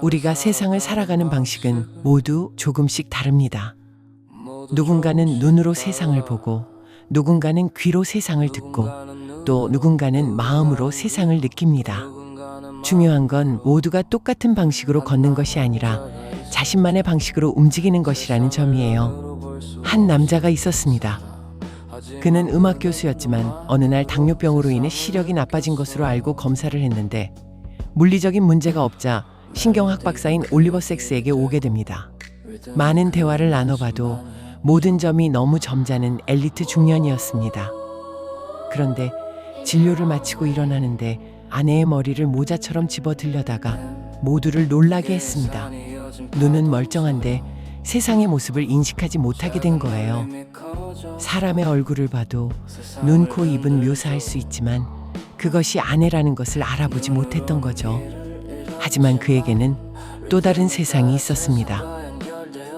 우리가 세상을 살아가는 방식은 모두 조금씩 다릅니다. 누군가는 눈으로 세상을 보고, 누군가는 귀로 세상을 듣고, 또 누군가는 마음으로 세상을 느낍니다. 중요한 건 모두가 똑같은 방식으로 걷는 것이 아니라 자신만의 방식으로 움직이는 것이라는 점이에요. 한 남자가 있었습니다. 그는 음악 교수였지만 어느 날 당뇨병으로 인해 시력이 나빠진 것으로 알고 검사를 했는데 물리적인 문제가 없자 신경학 박사인 올리버 섹스에게 오게 됩니다. 많은 대화를 나눠봐도 모든 점이 너무 점잖은 엘리트 중년이었습니다. 그런데 진료를 마치고 일어나는데 아내의 머리를 모자처럼 집어들려다가 모두를 놀라게 했습니다. 눈은 멀쩡한데 세상의 모습을 인식하지 못하게 된 거예요. 사람의 얼굴을 봐도 눈, 코, 입은 묘사할 수 있지만 그것이 아내라는 것을 알아보지 못했던 거죠. 하지만 그에게는 또 다른 세상이 있었습니다.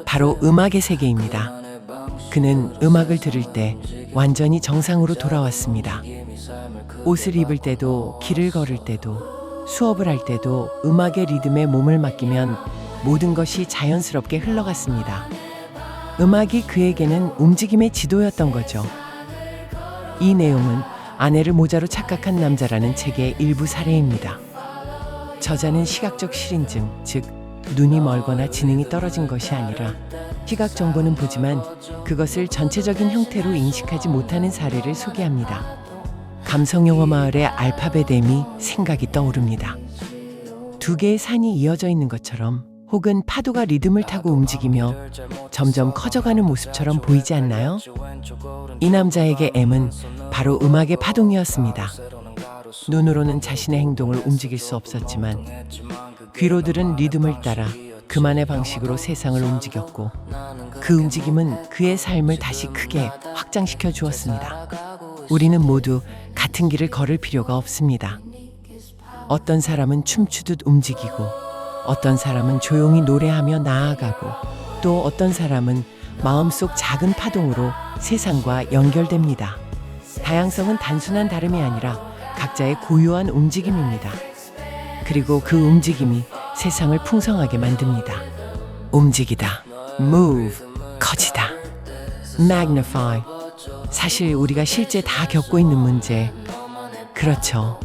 바로 음악의 세계입니다. 그는 음악을 들을 때 완전히 정상으로 돌아왔습니다. 옷을 입을 때도, 길을 걸을 때도, 수업을 할 때도 음악의 리듬에 몸을 맡기면 모든 것이 자연스럽게 흘러갔습니다. 음악이 그에게는 움직임의 지도였던 거죠. 이 내용은 아내를 모자로 착각한 남자라는 책의 일부 사례입니다. 저자는 시각적 실인증, 즉 눈이 멀거나 지능이 떨어진 것이 아니라 시각 정보는 보지만 그것을 전체적인 형태로 인식하지 못하는 사례를 소개합니다. 감성영어 마을의 알파벳 M이 생각이 떠오릅니다. 두 개의 산이 이어져 있는 것처럼 혹은 파도가 리듬을 타고 움직이며 점점 커져가는 모습처럼 보이지 않나요? 이 남자에게 M은 바로 음악의 파동이었습니다. 눈으로는 자신의 행동을 움직일 수 없었지만 귀로 들은 리듬을 따라 그만의 방식으로 세상을 움직였고 그 움직임은 그의 삶을 다시 크게 확장시켜 주었습니다. 우리는 모두 같은 길을 걸을 필요가 없습니다. 어떤 사람은 춤추듯 움직이고 어떤 사람은 조용히 노래하며 나아가고 또 어떤 사람은 마음속 작은 파동으로 세상과 연결됩니다. 다양성은 단순한 다름이 아니라 각자의 고유한 움직임입니다. 그리고 그 움직임이 세상을 풍성하게 만듭니다. 움직이다, move, 커지다, magnify. 사실 우리가 실제 다 겪고 있는 문제, 그렇죠.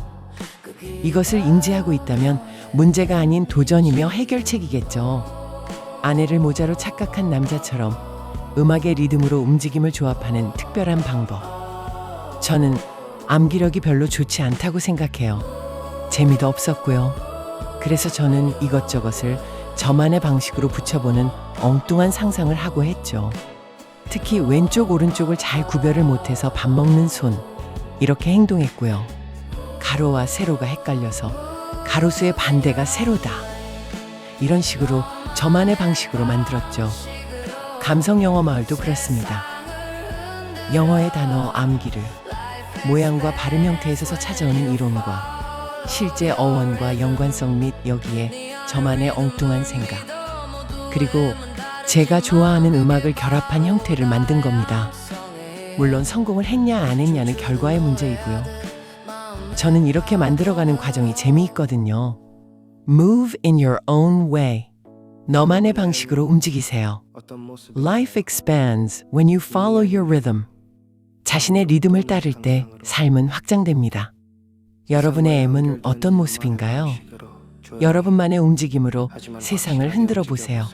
이것을 인지하고 있다면 문제가 아닌 도전이며 해결책이겠죠. 아내를 모자로 착각한 남자처럼 음악의 리듬으로 움직임을 조합하는 특별한 방법. 저는 암기력이 별로 좋지 않다고 생각해요. 재미도 없었고요. 그래서 저는 이것저것을 저만의 방식으로 붙여보는 엉뚱한 상상을 하고 했죠. 특히 왼쪽 오른쪽을 잘 구별을 못해서 밥 먹는 손, 이렇게 행동했고요. 가로와 세로가 헷갈려서 가로수의 반대가 세로다, 이런 식으로 저만의 방식으로 만들었죠. 감성영어 마을도 그렇습니다. 영어의 단어 암기를 모양과 발음 형태에서 찾아오는 이론과 실제 어원과 연관성 및 여기에 저만의 엉뚱한 생각, 그리고 제가 좋아하는 음악을 결합한 형태를 만든 겁니다. 물론 성공을 했냐 안 했냐는 결과의 문제이고요. 저는 이렇게 만들어가는 과정이 재미있거든요. Move in your own way. 너만의 방식으로 움직이세요. Life expands when you follow your rhythm. 자신의 리듬을 따를 때 삶은 확장됩니다. 여러분의 M은 어떤 모습인가요? 여러분만의 움직임으로 세상을 흔들어 보세요.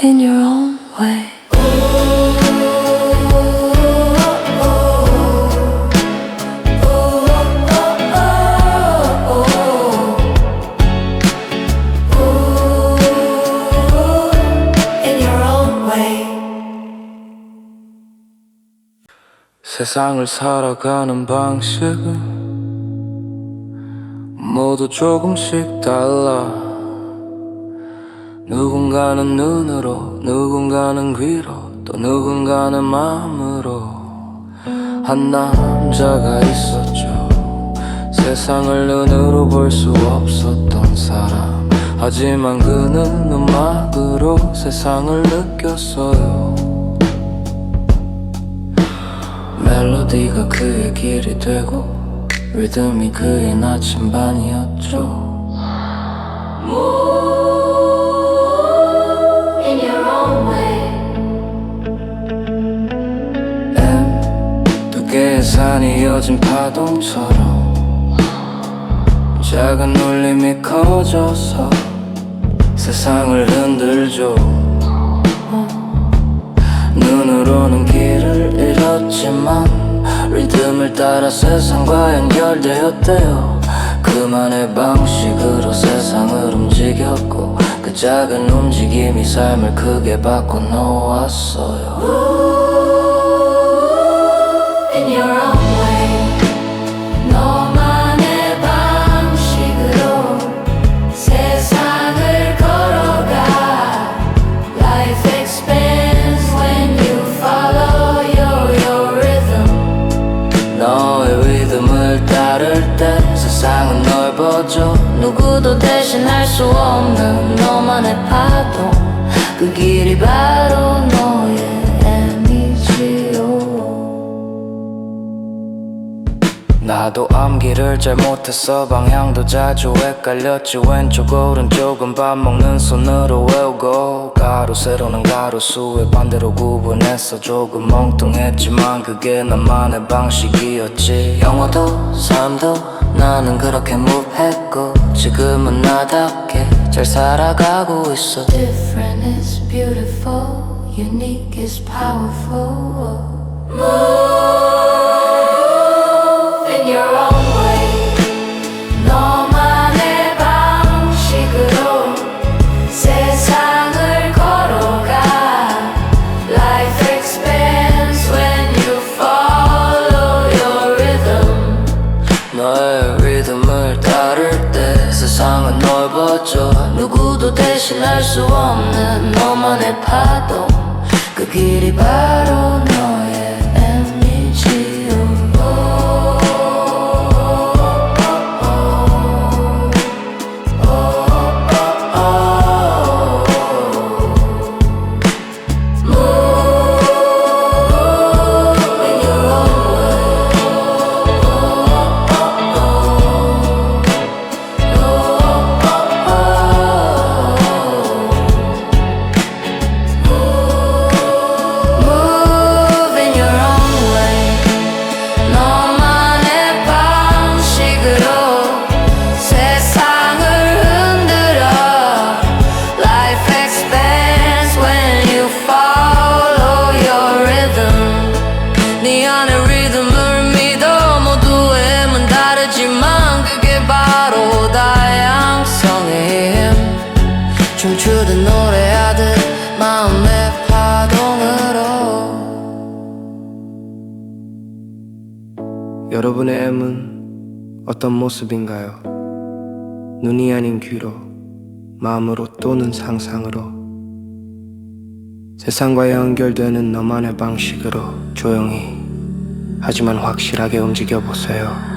In your own way. 세상을 살아가는 방식은 모두 조금씩 달라. 누군가는 눈으로, 누군가는 귀로, 또 누군가는 마음으로. 한 남자가 있었죠. 세상을 눈으로 볼 수 없었던 사람. 하지만 그는 음악으로 세상을 느꼈어요. 멜로디가 그의 길이 되고 리듬이 그의 나침반이었죠. In your own way. 두 개의 산이 이어진 파동처럼 작은 울림이 커져서 세상을 흔들죠. 눈으로는 길을 잃었지만 리듬을 따라 세상과 연결되었대요. 그만의 방식으로 세상을 움직였고 그 작은 움직임이 삶을 크게 바꿔놓았어요. In your own way. 너만의 방식으로 세상을 걸어가. Life expands when you follow your rhythm. 너의 리듬을 따를 때 세상은 넓어져. 누구도 대신할 수 없는 너만의 파동. 그 길이 바로 너의 M이지요. 나도 암기를 잘 못해서 방향도 자주 헷갈렸지. 왼쪽 오른쪽은 밥 먹는 손으로 외우고 가로 세로는 가로수의 반대로 구분해서 조금 멍뚱했지만 그게 나만의 방식이었지. 영어도 삶도 나는 그렇게 mov했고 지금은 나답게 잘 살아가고 있어. Different is beautiful, unique is powerful. Move in your own way. 너만의 방식으로 세상을 걸어가. Life expands when you follow your rhythm. 너의 리듬을 따를 때 세상은 넓어져. 누구도 대신할 수 없는 너만의 파동. 그 길이 바로 너의 M이지요. 네 안의 리듬을 믿어. 모두의 힘은 다르지만 그게 바로 다양성의 힘. 춤추듯 노래하듯 마음의 파동으로. 여러분의 M은 어떤 모습인가요? 눈이 아닌 귀로, 마음으로 또는 상상으로 세상과 연결되는 너만의 방식으로 조용히 하지만 확실하게 움직여 보세요.